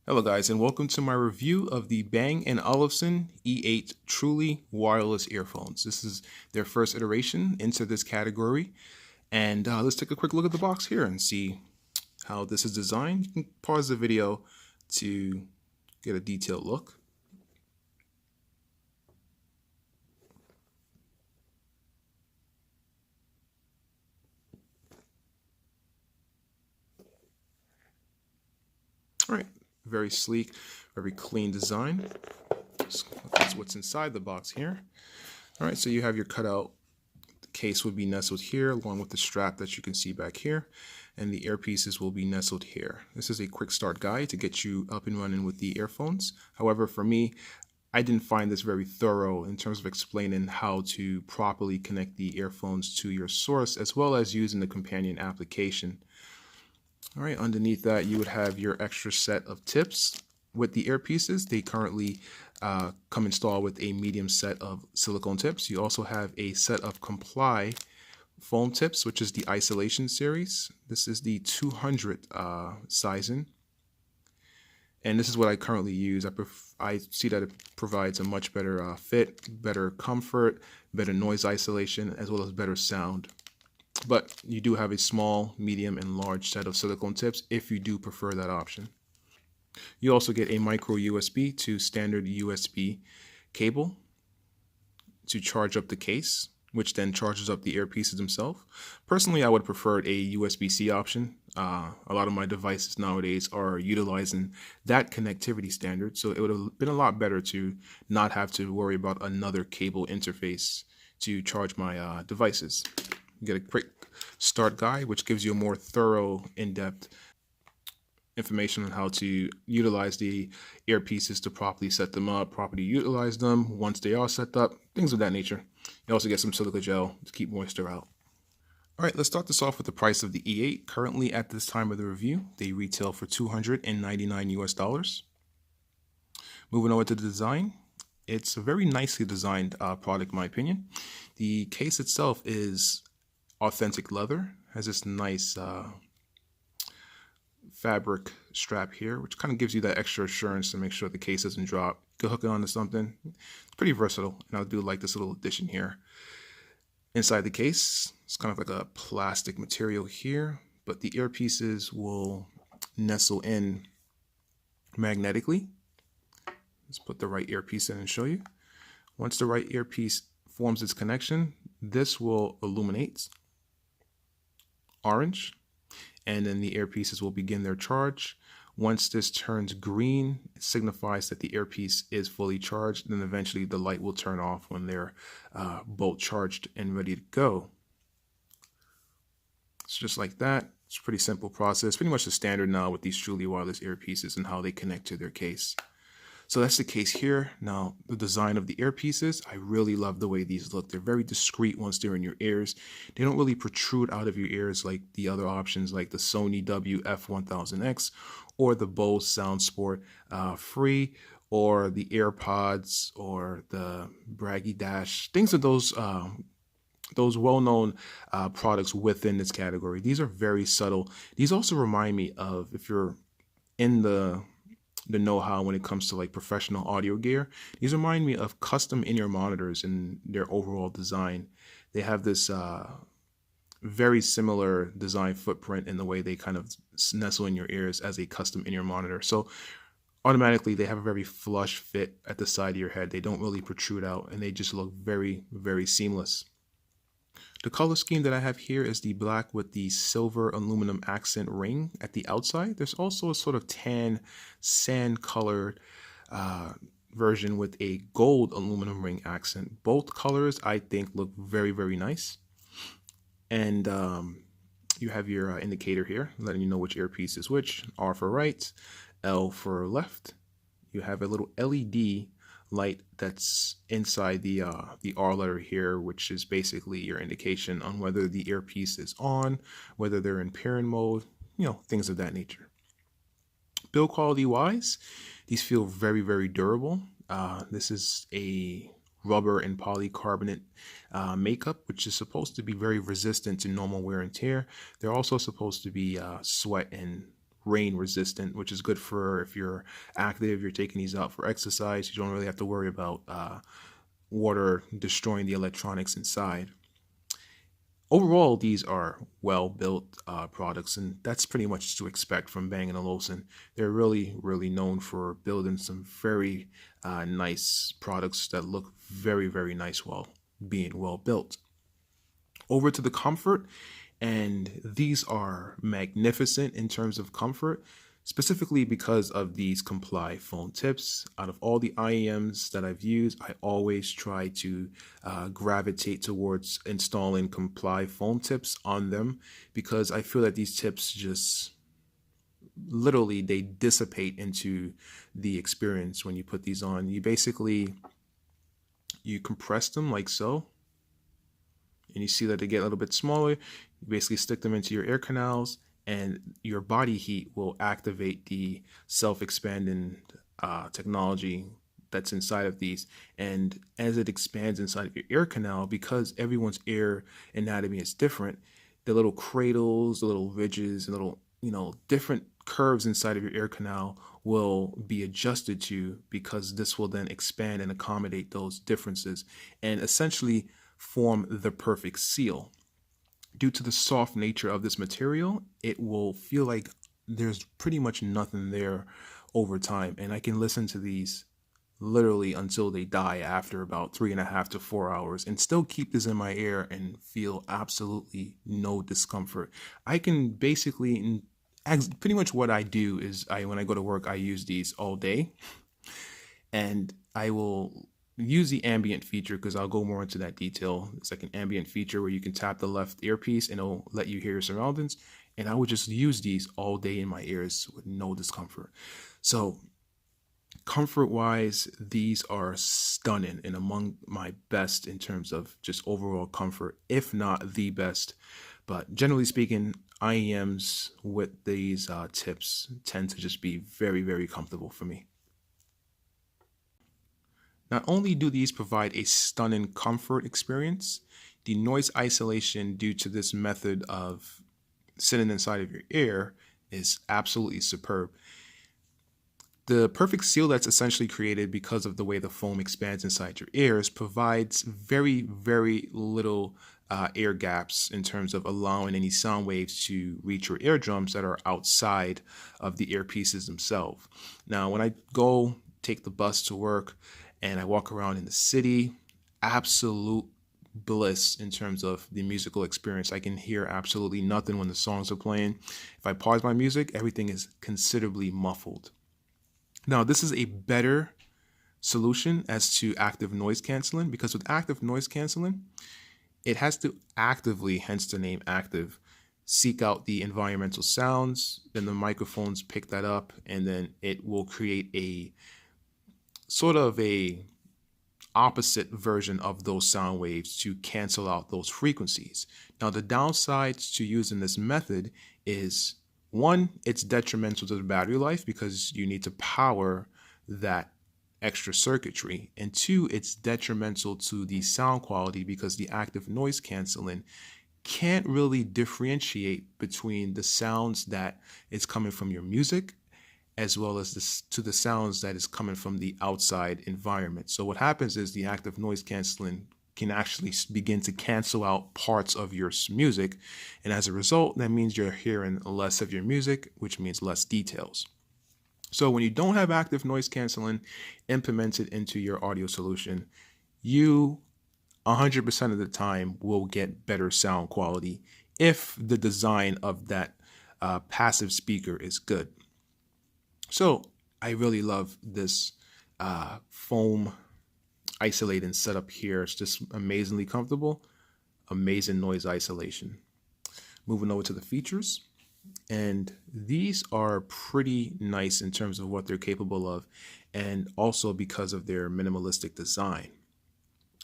Hello guys, and welcome to my review of the Bang & Olufsen E8 Truly Wireless Earphones. This is their first iteration into this category, and let's take a quick look at the box here and see how this is designed. You can pause the video to get a detailed look. All right, very sleek, very clean design. That's what's inside the box here. All right, so you have your cutout. The case would be nestled here along with the strap that you can see back here, and the earpieces will be nestled here. This is a quick start guide to get you up and running with the earphones. However, for me, I didn't find this very thorough in terms of explaining how to properly connect the earphones to your source, as well as using the companion application. All right, underneath that, you would have your extra set of tips. With the earpieces, they currently come installed with a medium set of silicone tips. You also have a set of Comply foam tips, which is the isolation series. This is the 200 sizing. And this is what I currently use. I see that it provides a much better fit, better comfort, better noise isolation, as well as better sound. But you do have a small, medium, and large set of silicone tips if you do prefer that option. You also get a micro USB to standard USB cable to charge up the case, which then charges up the earpieces themselves. Personally, I would prefer a USB-C option. A lot of my devices nowadays are utilizing that connectivity standard, so it would have been a lot better to not have to worry about another cable interface to charge my devices. You get a quick start guide, which gives you a more thorough, in-depth information on how to utilize the earpieces to properly set them up, properly utilize them once they are set up, things of that nature. You also get some silica gel to keep moisture out. All right, let's start this off with the price of the E8. Currently, at this time of the review, they retail for $299 US. Moving over to the design, it's a very nicely designed product, in my opinion. The case itself is authentic leather, has this nice fabric strap here, which kind of gives you that extra assurance to make sure the case doesn't drop. You can hook it onto something. It's pretty versatile, and I do like this little addition here. Inside the case, it's kind of like a plastic material here, but the earpieces will nestle in magnetically. Let's put the right earpiece in and show you. Once the right earpiece forms its connection, this will illuminate orange, and then the earpieces will begin their charge. Once this turns green, it signifies that the earpiece is fully charged. Then eventually the light will turn off when they're both charged and ready to go. It's just like that. It's a pretty simple process. Pretty much the standard now with these truly wireless earpieces and how they connect to their case. So that's the case here. Now, the design of the earpieces, I really love the way these look. They're very discreet once they're in your ears. They don't really protrude out of your ears like the other options like the Sony WF-1000X or the Bose SoundSport Free or the AirPods or the Braggy Dash. Things of those well-known products within this category. These are very subtle. These also remind me of, if you're in the know-how when it comes to like professional audio gear, these remind me of custom in-ear monitors in their overall design. They have this very similar design footprint in the way they kind of nestle in your ears as a custom in-ear monitor. So automatically they have a very flush fit at the side of your head. They don't really protrude out, and they just look very, very seamless. The color scheme that I have here is the black with the silver aluminum accent ring at the outside. There's also a sort of tan sand colored version with a gold aluminum ring accent. Both colors I think look very, very nice. And you have your indicator here letting you know which earpiece is which. R for right, L for left. You have a little LED light that's inside the R letter here, which is basically your indication on whether the earpiece is on, whether they're in pairing mode, things of that nature. Build quality wise, these feel very, very durable. This is a rubber and polycarbonate makeup, which is supposed to be very resistant to normal wear and tear. They're also supposed to be sweat and rain resistant, which is good for if you're active, you're taking these out for exercise. You don't really have to worry about water destroying the electronics inside. Overall, these are well-built products, and that's pretty much to expect from Bang & Olufsen. They're really, really known for building some very nice products that look very, very nice while being well built. Over to the comfort, and these are magnificent in terms of comfort, specifically because of these Comply phone tips. Out of all the IEMs that I've used, I always try to gravitate towards installing Comply phone tips on them, because I feel that these tips just literally, they dissipate into the experience when you put these on. You compress them like so, and you see that they get a little bit smaller. You basically stick them into your ear canals, and your body heat will activate the self-expanding technology that's inside of these. And as it expands inside of your ear canal, because everyone's ear anatomy is different, the little cradles, the little ridges, and little, different curves inside of your ear canal will be adjusted to, because this will then expand and accommodate those differences and essentially form the perfect seal. Due to the soft nature of this material, it will feel like there's pretty much nothing there over time. And I can listen to these literally until they die after about 3.5 to 4 hours and still keep this in my ear and feel absolutely no discomfort. I can basically, pretty much what I do is when I go to work, I use these all day, and I will use the ambient feature, because I'll go more into that detail. It's like an ambient feature where you can tap the left earpiece and it'll let you hear your surroundings. And I would just use these all day in my ears with no discomfort. So comfort wise, these are stunning and among my best in terms of just overall comfort, if not the best. But generally speaking, IEMs with these tips tend to just be very, very comfortable for me. Not only do these provide a stunning comfort experience, the noise isolation due to this method of sitting inside of your ear is absolutely superb. The perfect seal that's essentially created because of the way the foam expands inside your ears provides very, very little air gaps in terms of allowing any sound waves to reach your eardrums that are outside of the earpieces themselves. Now, when I go take the bus to work and I walk around in the city, absolute bliss in terms of the musical experience. I can hear absolutely nothing when the songs are playing. If I pause my music, everything is considerably muffled. Now, this is a better solution as to active noise canceling, because with active noise canceling, it has to actively, hence the name active, seek out the environmental sounds, then the microphones pick that up, and then it will create a sort of a opposite version of those sound waves to cancel out those frequencies. Now, the downsides to using this method is, one, it's detrimental to the battery life because you need to power that extra circuitry. And two, it's detrimental to the sound quality because the active noise canceling can't really differentiate between the sounds that is coming from your music as well as the sounds that is coming from the outside environment. So what happens is the active noise canceling can actually begin to cancel out parts of your music. And as a result, that means you're hearing less of your music, which means less details. So when you don't have active noise canceling implemented into your audio solution, you 100% of the time will get better sound quality if the design of that passive speaker is good. So I really love this foam isolating setup here. It's just amazingly comfortable, amazing noise isolation. Moving over to the features, and these are pretty nice in terms of what they're capable of, and also because of their minimalistic design.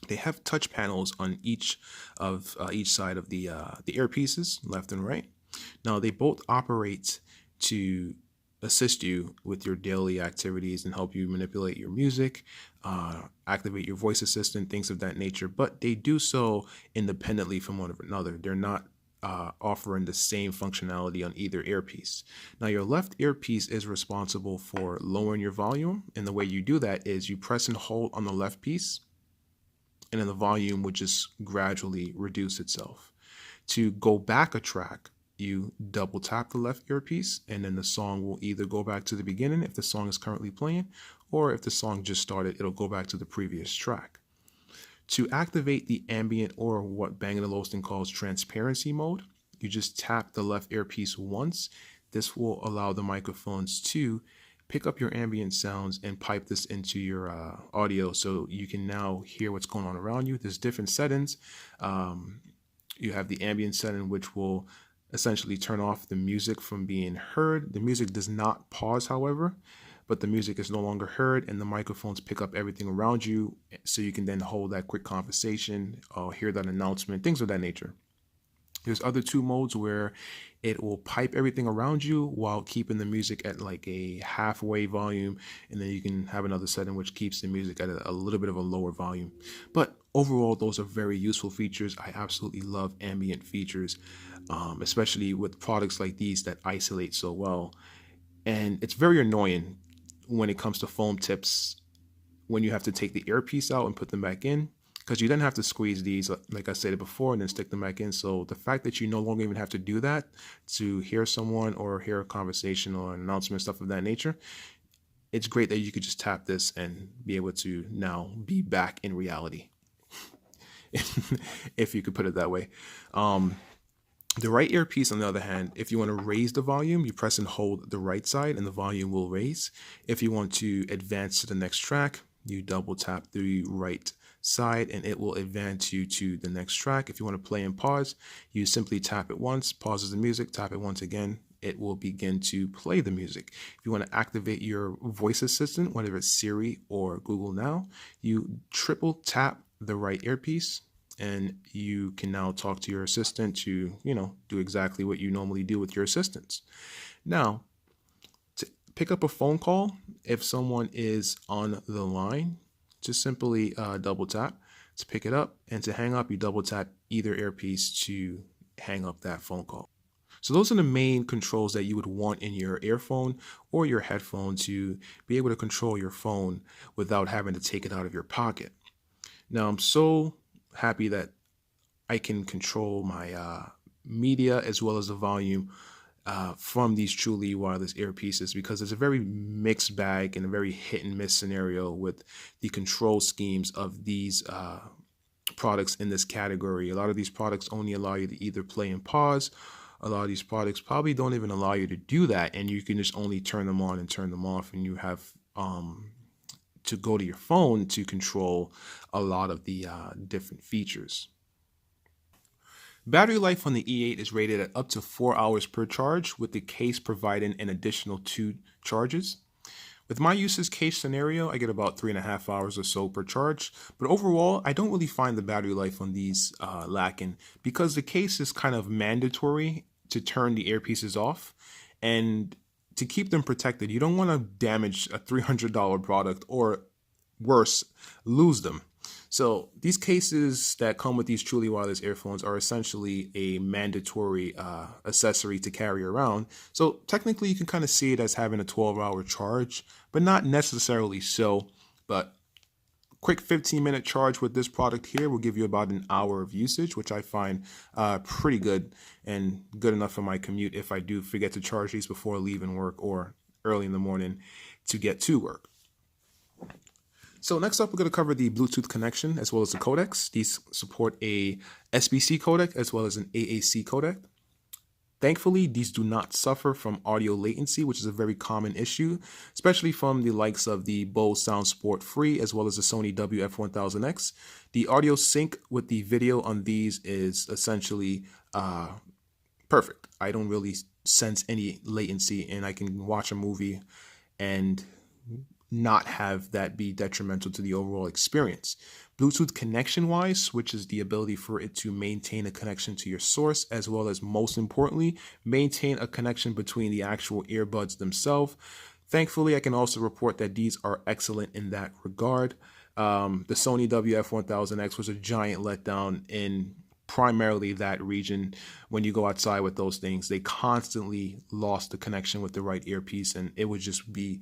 They have touch panels on each side of the earpieces, left and right. Now they both operate to assist you with your daily activities and help you manipulate your music, activate your voice assistant, things of that nature, but they do so independently from one another. They're not offering the same functionality on either earpiece. Now your left earpiece is responsible for lowering your volume, and the way you do that is you press and hold on the left piece, and then the volume would just gradually reduce itself. To go back a track, you double tap the left earpiece, and then the song will either go back to the beginning if the song is currently playing, or if the song just started, it'll go back to the previous track. To activate the ambient, or what Bang & Olufsen calls transparency mode, you just tap the left earpiece once. This will allow the microphones to pick up your ambient sounds and pipe this into your audio, so you can now hear what's going on around you. There's different settings. You have the ambient setting, which will essentially turn off the music from being heard. The music does not pause, however, but the music is no longer heard, and the microphones pick up everything around you, so you can then hold that quick conversation, hear that announcement, things of that nature. There's other two modes where it will pipe everything around you while keeping the music at like a halfway volume, and then you can have another setting which keeps the music at a little bit of a lower volume. But overall, those are very useful features. I absolutely love ambient features, especially with products like these that isolate so well. And it's very annoying when it comes to foam tips, when you have to take the earpiece out and put them back in, because you then have to squeeze these, like I said before, and then stick them back in. So the fact that you no longer even have to do that to hear someone or hear a conversation or an announcement, stuff of that nature, it's great that you could just tap this and be able to now be back in reality, if you could put it that way. The right earpiece, on the other hand, if you want to raise the volume, you press and hold the right side and the volume will raise. If you want to advance to the next track, you double tap the right side and it will advance you to the next track. If you want to play and pause, you simply tap it once, pauses the music, tap it once again, it will begin to play the music. If you want to activate your voice assistant, whether it's Siri or Google Now, you triple tap the right earpiece, and you can now talk to your assistant to, do exactly what you normally do with your assistants. Now, to pick up a phone call, if someone is on the line, just simply double tap to pick it up, and to hang up, you double tap either earpiece to hang up that phone call. So those are the main controls that you would want in your earphone or your headphone to be able to control your phone without having to take it out of your pocket. Now, I'm so happy that I can control my media as well as the volume from these truly wireless earpieces, because it's a very mixed bag and a very hit and miss scenario with the control schemes of these products in this category. A lot of these products only allow you to either play and pause. A lot of these products probably don't even allow you to do that, and you can just only turn them on and turn them off, and you have to go to your phone to control a lot of the different features. Battery life on the E8 is rated at up to 4 hours per charge, with the case providing an additional 2 charges. With my usage case scenario, I get about 3.5 hours or so per charge, but overall, I don't really find the battery life on these lacking, because the case is kind of mandatory to turn the earpieces off, and to keep them protected, you don't want to damage a $300 product, or worse, lose them. So these cases that come with these truly wireless earphones are essentially a mandatory accessory to carry around. So technically you can kind of see it as having a 12-hour charge, but not necessarily so. But quick 15-minute charge with this product here will give you about an hour of usage, which I find pretty good, and good enough for my commute if I do forget to charge these before leaving work or early in the morning to get to work. So next up, we're going to cover the Bluetooth connection as well as the codecs. These support a SBC codec as well as an AAC codec. Thankfully, these do not suffer from audio latency, which is a very common issue, especially from the likes of the Bose Sound Sport Free as well as the Sony WF-1000X. The audio sync with the video on these is essentially perfect. I don't really sense any latency, and I can watch a movie and not have that be detrimental to the overall experience. Bluetooth connection wise, which is the ability for it to maintain a connection to your source, as well as, most importantly, maintain a connection between the actual earbuds themselves. Thankfully, I can also report that these are excellent in that regard. The Sony WF-1000X was a giant letdown in primarily that region. When you go outside with those things, they constantly lost the connection with the right earpiece, and it would just be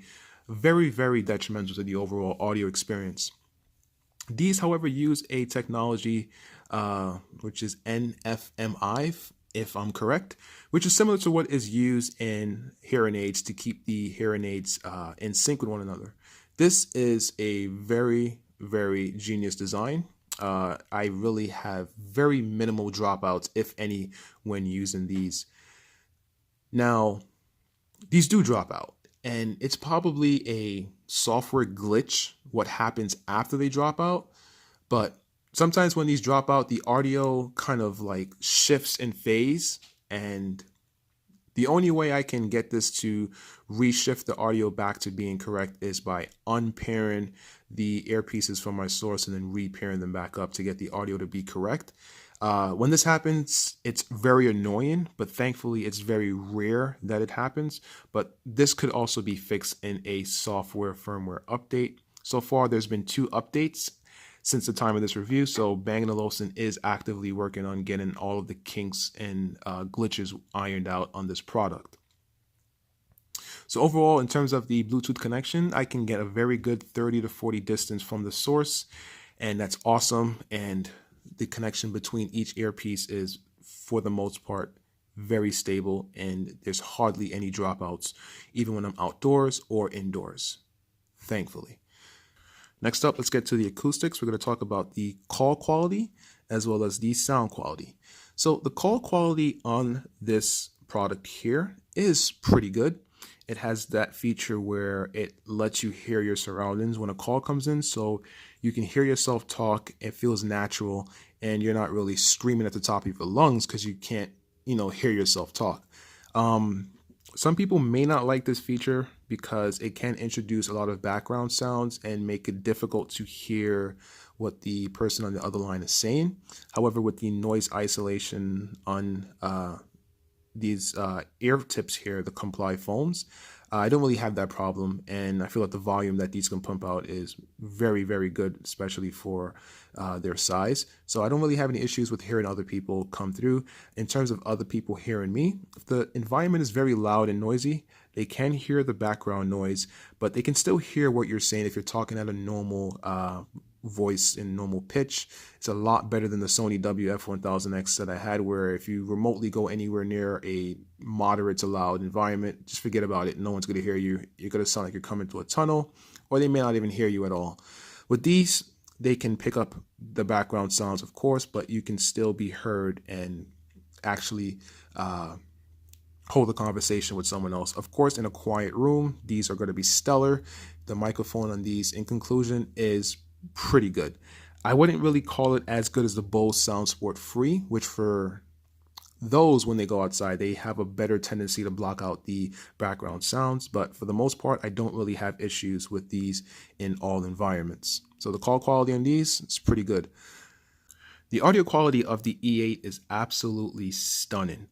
very, very detrimental to the overall audio experience. These, however, use a technology which is NFMI, if I'm correct, which is similar to what is used in hearing aids to keep the hearing aids in sync with one another. This is a very, very genius design. I really have very minimal dropouts, if any, when using these. Now, these do drop out, and it's probably a software glitch what happens after they drop out. But sometimes when these drop out, the audio kind of like shifts in phase, and the only way I can get this to reshift the audio back to being correct is by unpairing the earpieces from my source and then repairing them back up to get the audio to be correct. When this happens, it's very annoying, but thankfully it's very rare that it happens. But this could also be fixed in a software firmware update. So far, there's been 2 updates since the time of this review, so Bang & Olufsen is actively working on getting all of the kinks and glitches ironed out on this product. So overall, in terms of the Bluetooth connection, I can get a very good 30 to 40 distance from the source, and that's awesome. And the connection between each earpiece is, for the most part, very stable, and there's hardly any dropouts, even when I'm outdoors or indoors, thankfully. Next up, let's get to the acoustics. We're going to talk about the call quality as well as the sound quality. So the call quality on this product here is pretty good. It has that feature where it lets you hear your surroundings when a call comes in, so you can hear yourself talk. It feels natural, and you're not really screaming at the top of your lungs because you can't, hear yourself talk. Some people may not like this feature because it can introduce a lot of background sounds and make it difficult to hear what the person on the other line is saying. However, with the noise isolation on these ear tips here, the Comply phones, I don't really have that problem, and I feel like the volume that these can pump out is very, very good, especially for their size. So I don't really have any issues with hearing other people come through. In terms of other people hearing me, if the environment is very loud and noisy, they can hear the background noise, but they can still hear what you're saying if you're talking at a normal voice in normal pitch. It's a lot better than the Sony WF-1000X that I had, where if you remotely go anywhere near a moderate to loud environment, just forget about it. No one's going to hear you. You're going to sound like you're coming through a tunnel, or they may not even hear you at all. With these, they can pick up the background sounds, of course, but you can still be heard and actually hold a conversation with someone else. Of course, in a quiet room, these are going to be stellar. The microphone on these, in conclusion, is pretty good. I wouldn't really call it as good as the Bose SoundSport Free, which for those, when they go outside, they have a better tendency to block out the background sounds. But for the most part, I don't really have issues with these in all environments. So the call quality on these is pretty good. The audio quality of the E8 is absolutely stunning.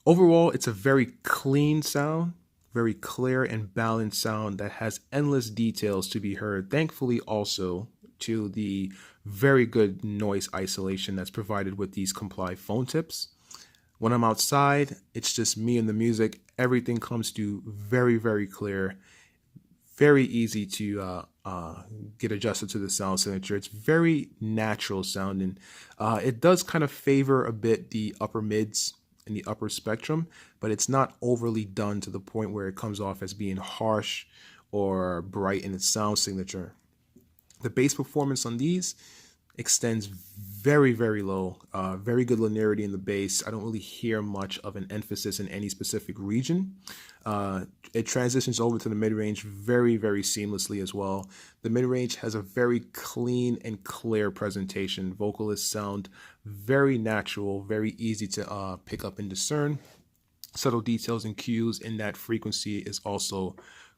Overall, it's a very clean sound, very clear and balanced sound that has endless details to be heard. Thankfully, also to the very good noise isolation that's provided with these Comply phone tips. When I'm outside, it's just me and the music. Everything comes to very, very clear, very easy to get adjusted to the sound signature. It's very natural sounding. It does kind of favor a bit the upper mids and the upper spectrum, but it's not overly done to the point where it comes off as being harsh or bright in its sound signature. The bass performance on these extends very, very low, very good linearity in the bass. I don't really hear much of an emphasis in any specific region. It transitions over to the mid-range very, very seamlessly as well. The mid-range has a very clean and clear presentation. Vocalists sound very natural, very easy to pick up and discern. Subtle details and cues in that frequency is also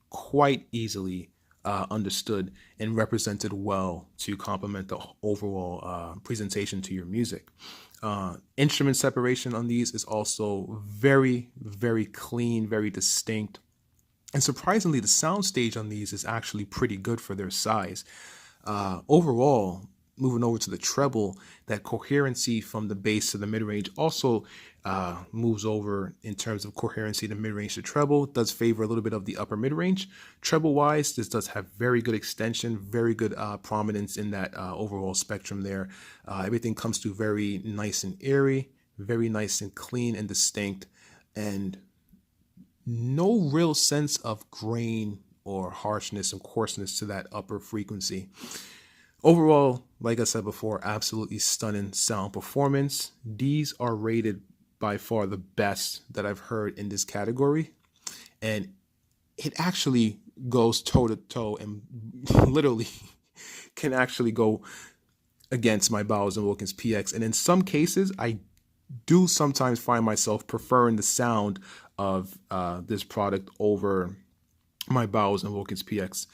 quite easily understood and represented well to complement the overall presentation to your music. Instrument separation on these is also very, very clean, very distinct. And surprisingly, the sound stage on these is actually pretty good for their size. Overall, moving over to the treble, that coherency from the bass to the mid-range also moves over in terms of coherency to mid-range to treble. It does favor a little bit of the upper mid-range. Treble-wise, this does have very good extension, very good prominence in that overall spectrum there. Everything comes through very nice and airy, very nice and clean and distinct, and no real sense of grain or harshness and coarseness to that upper frequency. Overall, like I said before, absolutely stunning sound performance. These are rated by far the best that I've heard in this category, and it actually goes toe to toe and literally can actually go against my Bowers & Wilkins PX. And in some cases, I do sometimes find myself preferring the sound of this product over my Bowers & Wilkins PX.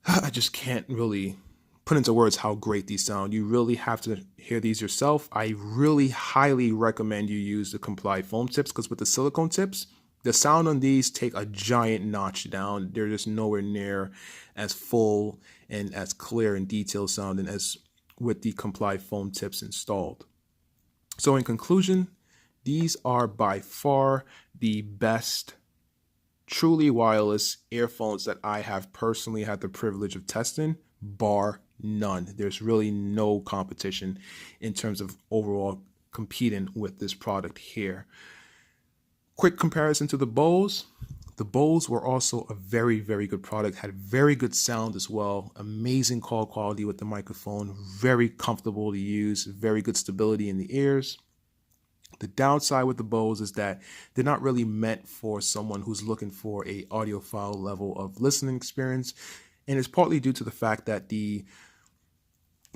I just can't really put into words how great these sound. You really have to hear these yourself. I really highly recommend you use the Comply foam tips, because with the silicone tips, the sound on these take a giant notch down. They're just nowhere near as full and as clear and detailed sounding as with the Comply foam tips installed. So in conclusion, these are by far the best truly wireless earphones that I have personally had the privilege of testing, bar none. There's really no competition in terms of overall competing with this product here. Quick comparison to the Bose. The Bose were also a very, very good product, had very good sound as well, amazing call quality with the microphone, very comfortable to use, very good stability in the ears. The downside with the Bose is that they're not really meant for someone who's looking for a audiophile level of listening experience, and it's partly due to the fact that the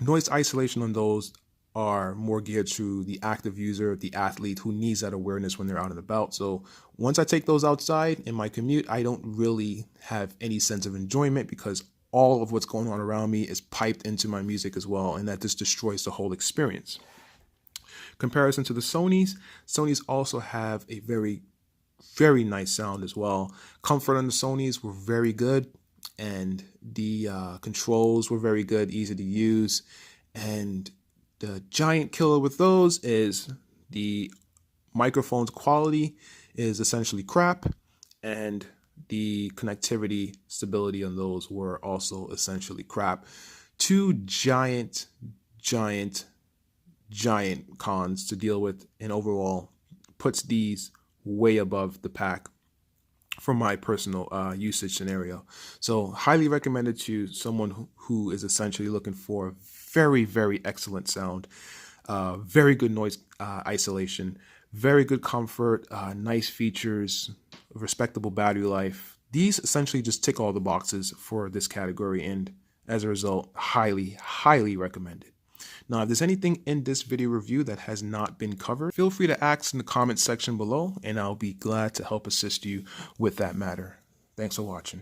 noise isolation on those are more geared to the active user, the athlete who needs that awareness when they're out and about. So once I take those outside in my commute, I don't really have any sense of enjoyment, because all of what's going on around me is piped into my music as well, and that just destroys the whole experience. Comparison to the Sonys also have a very, very nice sound as well. Comfort on the Sonys were very good, and the controls were very good, easy to use. And the giant killer with those is the microphone's quality is essentially crap, and the connectivity stability on those were also essentially crap. Two giant cons to deal with, and overall puts these way above the pack for my personal usage scenario. So highly recommended to someone who is essentially looking for very, very excellent sound, very good noise isolation, very good comfort, nice features, respectable battery life. These essentially just tick all the boxes for this category, and as a result, highly recommended. Now, if there's anything in this video review that has not been covered, feel free to ask in the comment section below, and I'll be glad to help assist you with that matter. Thanks for watching.